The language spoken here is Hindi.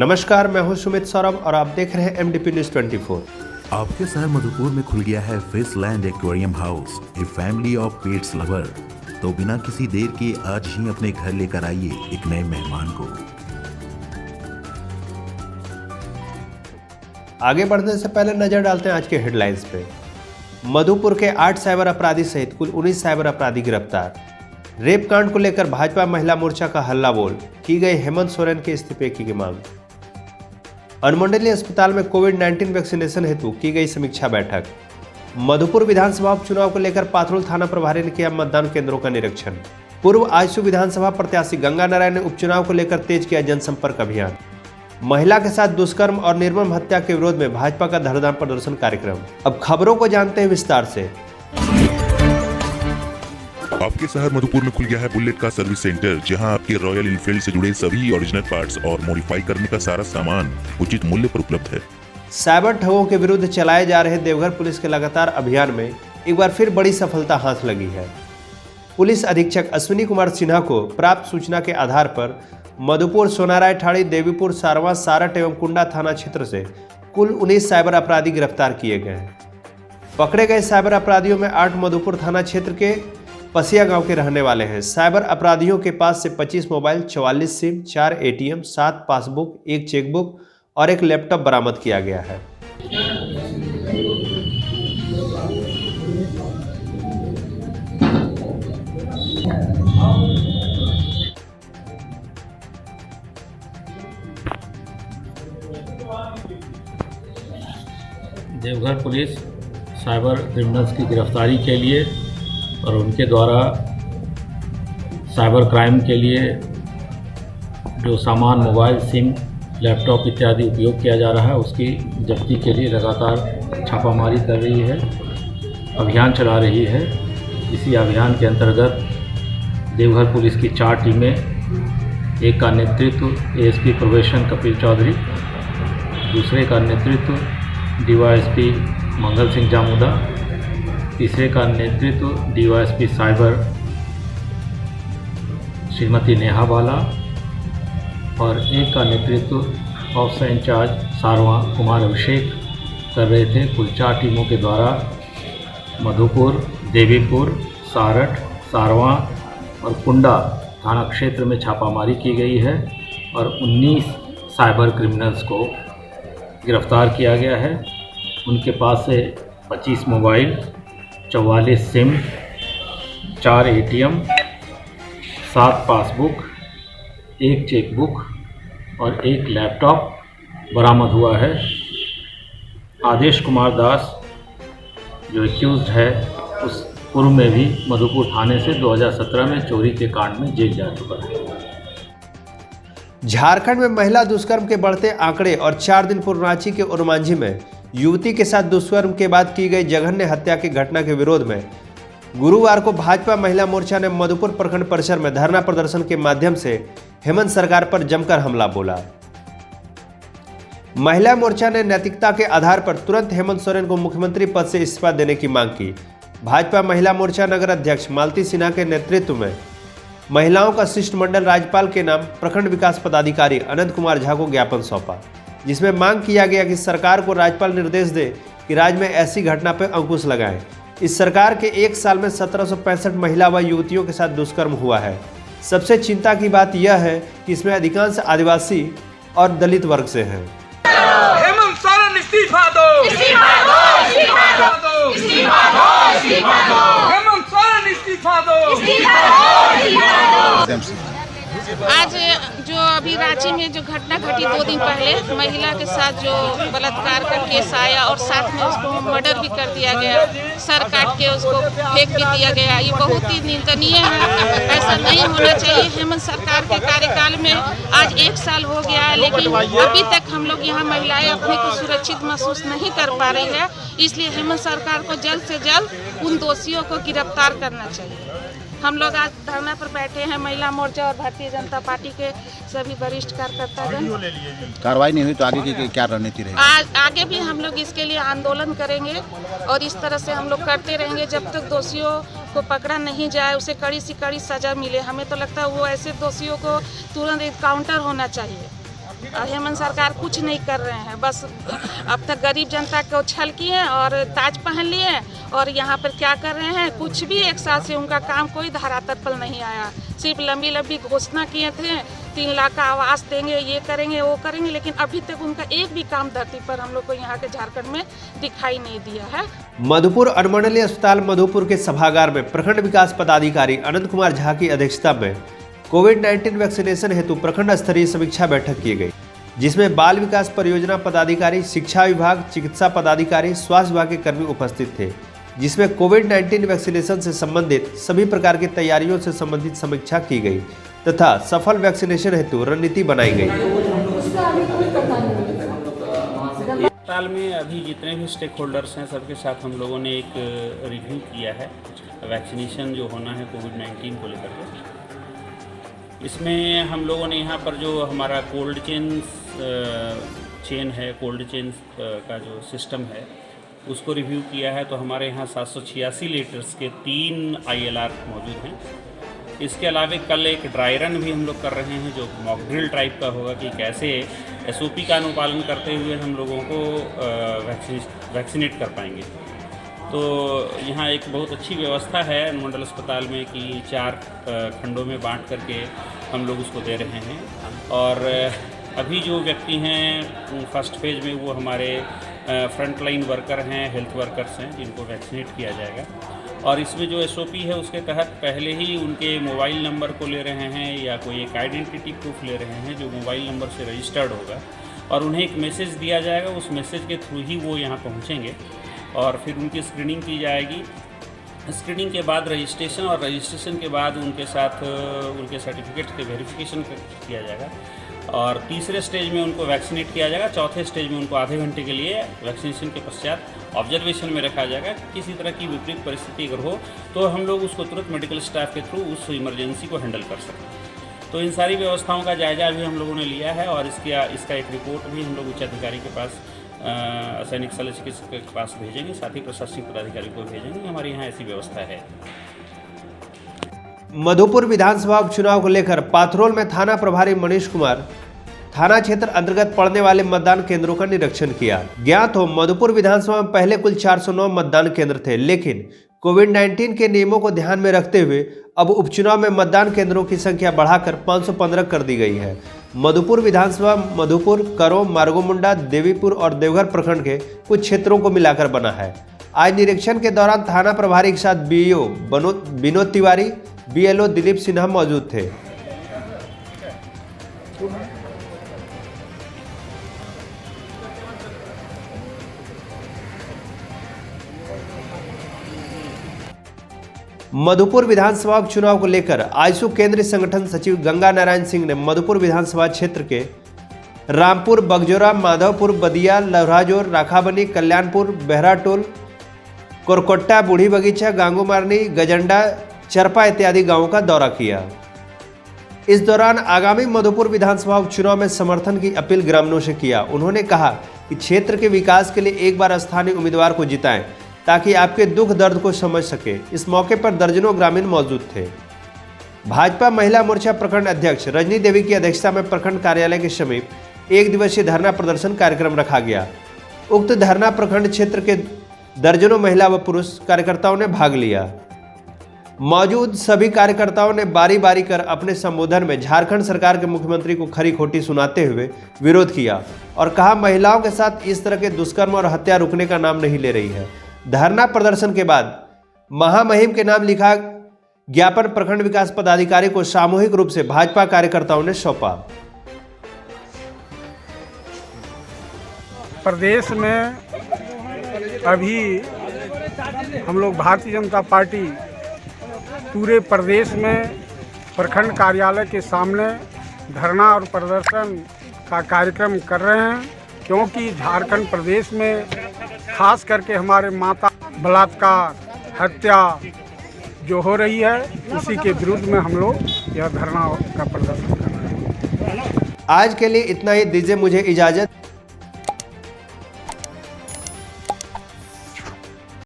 नमस्कार, मैं हूं सुमित सौरभ और आप देख रहे हैं MDP News 24। आपके शहर मधुपुर में खुल गया है Fishland aquarium house, a family of pets lover. तो बिना किसी देर के आज ही अपने घर लेकर आइए एक नए मेहमान को। आगे बढ़ने से पहले नजर डालते हैं आज के हेडलाइंस पे। मधुपुर के 8 साइबर अपराधी सहित कुल 19 साइबर अपराधी गिरफ्तार। रेप कांड को लेकर भाजपा महिला मोर्चा का हल्ला बोल, की गई हेमंत सोरेन के इस्तीफे की मांग। अनुमंडलीय अस्पताल में कोविड-19 वैक्सीनेशन हेतु की गई समीक्षा बैठक। मधुपुर विधानसभा उपचुनाव को लेकर पाथरुल थाना प्रभारी ने किया मतदान केंद्रों का निरीक्षण। पूर्व आजसू विधानसभा प्रत्याशी गंगा नारायण ने उपचुनाव को लेकर तेज किया जनसंपर्क अभियान। महिला के साथ दुष्कर्म और निर्मम हत्या के विरोध में भाजपा का धरना प्रदर्शन कार्यक्रम। अब खबरों को जानते हैं विस्तार से। आपके शहर मधुपुर में खुल गया है बुलेट का सर्विस सेंटर, जहां आपके रॉयल इनफील्ड से जुड़े सभी ओरिजिनल पार्ट्स और मॉडिफाई करने का सारा सामान उचित मूल्य पर उपलब्ध है। साइबर ठगों के विरुद्ध चलाए जा रहे देवघर पुलिस के लगातार अभियान में एक बार फिर बड़ी सफलता हाथ लगी है। पुलिस अधीक्षक अश्विनी कुमार सिन्हा को प्राप्त सूचना के आधार पर मधुपुर, सोनाराय ठाड़ी, देवीपुर, सारवा, सारट एवं कुंडा थाना क्षेत्र से कुल 19 साइबर अपराधी गिरफ्तार किए गए हैं। पकड़े गए साइबर अपराधियों में 8 मधुपुर थाना क्षेत्र के पसिया गांव के रहने वाले हैं। साइबर अपराधियों के पास से 25 mobile, 44 SIM, 4 ATM, 7 passbook, 1 chequebook और 1 लैपटॉप बरामद किया गया है। देवघर पुलिस साइबर क्रिमिनल्स की गिरफ्तारी के लिए और उनके द्वारा साइबर क्राइम के लिए जो सामान, मोबाइल, सिम, लैपटॉप इत्यादि उपयोग किया जा रहा है, उसकी जब्ती के लिए लगातार छापामारी कर रही है, अभियान चला रही है। इसी अभियान के अंतर्गत देवघर पुलिस की 4 टीमें, एक का नेतृत्व ASP प्रोबेशन कपिल चौधरी, दूसरे का नेतृत्व DYSP मंगल सिंह जामुदा, तीसरे का नेतृत्व DYSP साइबर श्रीमती नेहा बाला और एक का नेतृत्व ऑफिसर इंचार्ज सारवा कुमार अभिषेक कर रहे थे। कुल 4 टीमों के द्वारा मधुपुर, देवीपुर, सारट, सारवा और कुंडा थाना क्षेत्र में छापामारी की गई है और 19 साइबर क्रिमिनल्स को गिरफ्तार किया गया है। उनके पास से 25 mobile, 44 SIM, 4 ATM, 7 passbook, 1 chequebook और 1 लैपटॉप बरामद हुआ है। आदेश कुमार दास जो एक्यूज्ड है, उस पूर्व में भी मधुपुर थाने से 2017 में चोरी के कांड में जेल जा चुका है। झारखंड में महिला दुष्कर्म के बढ़ते आंकड़े और 4 दिन पूर्व रांची के ओरमांझी में युवती के साथ दुष्कर्म के बाद की गई जघन्य हत्या की घटना के विरोध में गुरुवार को भाजपा महिला मोर्चा ने मधुपुर प्रखंड परिसर में धरना प्रदर्शन के माध्यम से हेमंत सरकार पर जमकर हमला बोला। महिला मोर्चा ने नैतिकता के आधार पर तुरंत हेमंत सोरेन को मुख्यमंत्री पद से इस्तीफा देने की मांग की। भाजपा महिला मोर्चा नगर अध्यक्ष मालती सिन्हा के नेतृत्व में महिलाओं का शिष्टमंडल राज्यपाल के नाम प्रखंड विकास पदाधिकारी अनंत कुमार झा को ज्ञापन सौंपा, जिसमें मांग किया गया कि सरकार को राज्यपाल निर्देश दे कि राज्य में ऐसी घटना पर अंकुश लगाएं। इस सरकार के 1 साल में 1765 महिला व युवतियों के साथ दुष्कर्म हुआ है। सबसे चिंता की बात यह है कि इसमें अधिकांश आदिवासी और दलित वर्ग से हैं। हेमंत सोरेन इस्तीफा दो, इस्तीफा दो, इस्तीफा दो, इस्तीफा दो, इस्तीफा दो, हेमंत सोरेन इस्तीफा दो, इस्तीफा दो, इस्तीफा दो। आज जो अभी रांची में जो घटना घटी 2 दिन पहले, महिला के साथ जो बलात्कार का केस आया और साथ में उसको मर्डर भी कर दिया गया, सर काट के उसको फेंक भी दिया गया, ये बहुत ही निंदनीय है। ऐसा नहीं होना चाहिए। हेमंत सरकार के कार्यकाल में आज 1 साल हो गया है, लेकिन अभी तक हम लोग यहाँ महिलाएं अपने को सुरक्षित महसूस नहीं कर पा रही है। इसलिए हेमंत सरकार को जल्द से जल्द उन दोषियों को गिरफ्तार करना चाहिए। हम लोग आज धरना पर बैठे हैं, महिला मोर्चा और भारतीय जनता पार्टी के सभी वरिष्ठ कार्यकर्तागण। कार्रवाई नहीं हुई तो आगे की क्या रणनीति रहेगी? आगे भी हम लोग इसके लिए आंदोलन करेंगे और इस तरह से हम लोग करते रहेंगे जब तक दोषियों को पकड़ा नहीं जाए, उसे कड़ी से कड़ी सजा मिले। हमें तो लगता है वो ऐसे दोषियों को तुरंत एनकाउंटर होना चाहिए। हेमंत सरकार कुछ नहीं कर रहे हैं। बस अब तक गरीब जनता को छल किए और ताज पहन लिए और यहाँ पर क्या कर रहे हैं, कुछ भी एक साल से उनका काम कोई धरातल पर नहीं आया। सिर्फ लंबी लंबी घोषणा किए थे, 3 लाख का आवास देंगे, ये करेंगे वो करेंगे, लेकिन अभी तक उनका एक भी काम धरती पर हम लोग को यहाँ के झारखंड में दिखाई नहीं दिया है। मधुपुर अनुमंडलीय अस्पताल मधुपुर के सभागार में प्रखंड विकास पदाधिकारी अनंत कुमार झा की अध्यक्षता में कोविड-19 वैक्सीनेशन हेतु प्रखंड स्तरीय समीक्षा बैठक की गई, जिसमें बाल विकास परियोजना पदाधिकारी, शिक्षा विभाग, चिकित्सा पदाधिकारी, स्वास्थ्य विभाग के कर्मी उपस्थित थे, जिसमें कोविड-19 वैक्सीनेशन से संबंधित सभी प्रकार की तैयारियों से संबंधित समीक्षा की गई तथा सफल वैक्सीनेशन हेतु रणनीति बनाई गई। अस्पताल में अभी जितने भी स्टेक होल्डर्स हैं सबके साथ हम लोगों ने एक रिव्यू किया है वैक्सीनेशन जो होना है कोविड-19 को लेकर के। इसमें हम लोगों ने यहाँ पर जो हमारा कोल्ड चेन है, कोल्ड चेन का जो सिस्टम है उसको रिव्यू किया है। तो हमारे यहाँ 786 लीटर्स के 3 ILR मौजूद हैं। इसके अलावा कल एक ड्राई रन भी हम लोग कर रहे हैं जो मॉक ड्रिल टाइप का होगा कि कैसे SOP का अनुपालन करते हुए हम लोगों को वैक्सीनेट कर पाएंगे। तो यहाँ एक बहुत अच्छी व्यवस्था है अनुमंडल अस्पताल में कि 4 खंडों में बांट करके हम लोग उसको दे रहे हैं। और अभी जो व्यक्ति हैं फर्स्ट फेज में वो हमारे फ्रंटलाइन वर्कर हैं, हेल्थ वर्कर्स हैं, जिनको वैक्सीनेट किया जाएगा। और इसमें जो SOP है उसके तहत पहले ही उनके मोबाइल नंबर को ले रहे हैं या कोई एक आइडेंटिटी प्रूफ ले रहे हैं जो मोबाइल नंबर से रजिस्टर्ड होगा और उन्हें एक मैसेज दिया जाएगा। उस मैसेज के थ्रू ही वो यहाँ पहुँचेंगे और फिर उनकी स्क्रीनिंग की जाएगी। स्क्रीनिंग के बाद रजिस्ट्रेशन और रजिस्ट्रेशन के बाद उनके साथ उनके सर्टिफिकेट के वेरिफिकेशन किया जाएगा और तीसरे स्टेज में उनको वैक्सीनेट किया जाएगा। चौथे स्टेज में उनको आधे घंटे के लिए वैक्सीनेशन के पश्चात ऑब्जर्वेशन में रखा जाएगा। किसी तरह की विपरीत परिस्थिति अगर हो तो हम लोग उसको तुरंत मेडिकल स्टाफ के थ्रू उस इमरजेंसी को हैंडल कर सकते। तो इन सारी व्यवस्थाओं का जायजा भी हम लोगों ने लिया है और इसका एक रिपोर्ट भी हम लोग उच्च अधिकारी के पास, सैनिक शल्य चिकित्सक के पास भेजेंगे, साथ ही प्रशासनिक पदाधिकारी को भेजेंगे। हमारे यहाँ ऐसी व्यवस्था है। मधुपुर विधानसभा उपचुनाव को लेकर पाथरोल में थाना प्रभारी मनीष कुमार थाना क्षेत्र अंतर्गत पड़ने वाले मतदान केंद्रों का निरीक्षण किया। ज्ञात हो मधुपुर विधानसभा में पहले कुल 409 मतदान केंद्र थे, लेकिन कोविड-19 के नियमों को ध्यान में रखते हुए अब उपचुनाव में मतदान केंद्रों की संख्या बढ़ाकर 515 कर दी गई है। मधुपुर विधानसभा मधुपुर, करो, मार्गोमुंडा, देवीपुर और देवघर प्रखंड के कुछ क्षेत्रों को मिलाकर बना है। आज निरीक्षण के दौरान थाना प्रभारी के साथ BO विनोद तिवारी, BLO दिलीप सिन्हा मौजूद थे। मधुपुर विधानसभा उपचुनाव को लेकर आजसू केंद्रीय संगठन सचिव गंगा नारायण सिंह ने मधुपुर विधानसभा क्षेत्र के रामपुर, बगजोरा, माधवपुर, बदिया, लहराजोर, राखाबनी, कल्याणपुर, बेहराटोल, कोरकोट्टा, बूढ़ी बगीचा, गांगुमारनी, गजंडा, चरपा इत्यादि गांवों का दौरा किया। इस दौरान आगामी मधुपुर विधानसभा उपचुनाव में समर्थन की अपील ग्रामीणों से किया। उन्होंने कहा कि क्षेत्र के विकास के लिए एक बार स्थानीय उम्मीदवार को जिताएं ताकि आपके दुख दर्द को समझ सके। इस मौके पर दर्जनों ग्रामीण मौजूद थे। भाजपा महिला मोर्चा प्रखंड अध्यक्ष रजनी देवी की अध्यक्षता में प्रखंड कार्यालय के समीप 1 दिवसीय धरना प्रदर्शन कार्यक्रम रखा गया। उक्त धरना प्रखंड क्षेत्र के दर्जनों महिला व पुरुष कार्यकर्ताओं ने भाग लिया। मौजूद सभी कार्यकर्ताओं ने बारी बारी कर अपने संबोधन में झारखंड सरकार के मुख्यमंत्री को खरी खोटी सुनाते हुए विरोध किया और कहा महिलाओं के साथ इस तरह के दुष्कर्म और हत्या रुकने का नाम नहीं ले रही है। धरना प्रदर्शन के बाद महामहिम के नाम लिखा ज्ञापन प्रखंड विकास पदाधिकारी को सामूहिक रूप से भाजपा कार्यकर्ताओं ने सौंपा। प्रदेश में अभी हम लोग भारतीय जनता पार्टी पूरे प्रदेश में प्रखंड कार्यालय के सामने धरना और प्रदर्शन का कार्यक्रम कर रहे हैं, क्योंकि झारखंड प्रदेश में खास करके हमारे माता बलात्कार, हत्या जो हो रही है, उसी के विरुद्ध में हम लोग यह धरना का प्रदर्शन कर रहे हैं। आज के लिए इतना ही, दीजिए मुझे इजाज़त।